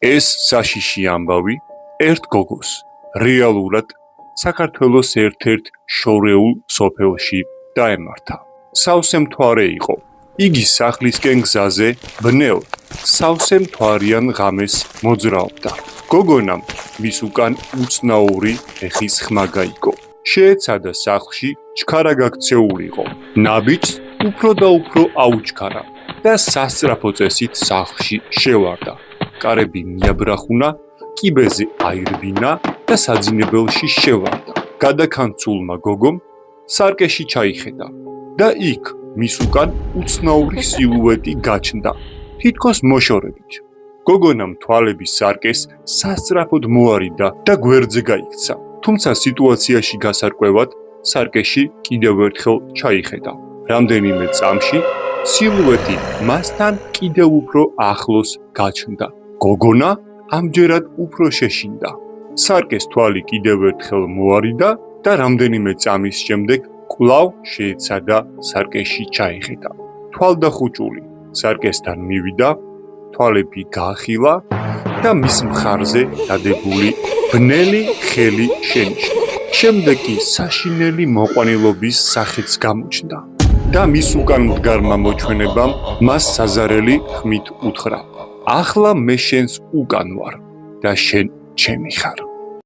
ეს საშიში ამბავი ერთ გოგოს რეალურად საქართველოს ერთ-ერთ შორეულ სოფელში დაემართა. სავსე მთვარე იყო. იგი სახლისკენ გზაზე ბნელ სავსე მთვარიან ღამეს მოძრაობდა. გოგონამ მის უკან უცნაური ფეხის ხმა გაიგო. შეეცადა სახლში ჩქარა გაქცეულიყო. ნაბიჯს უფრო და უფრო აუჩქარა და სასწრაფო წესით სახლში შევარდა. კარები მიაბრახუნა, კიბეზე აირბინა და საძინებელში შევარდა. გადაქანცულმა გოგომ სარკეში ჩაიხედა და იქ მის უკან უცნაური სილუეტი გაჩნდა, თითქოს მოშორებით. გოგონამ თვალები სარკეს სასწრაფოდ მოარიდა და გვერდზე გაიქცა. თუმცა სიტუაციაში გასარკვევად სარკეში კიდევ ერთხელ ჩაიხედა. რამდენიმე წამში სილუეტი მასთან კიდევ უფრო ახლოს გაჩნდა. გოგონა ამჯერად უფრო შეშინდა. სარკეს თვალი კიდევ ერთხელ მოარიდა და რამდენიმე წამის შემდეგ კვლავ შეეცადა სარკეში ჩაიხედა. თვალდახუჭული სარკესთან მივიდა, თვალები გაახილა და მის მხარზე დადებული ბნელი ხელი შენიშნა. შემდეგ კი საშინელი მოყვანილობის სახეც გამოჩნდა და მის უკან მდგარმა მოჩვენებამ მას საზარელი ხმით უთხრა: ახლა მე შენს უკან ვარ და შენ ჩემი ხარ.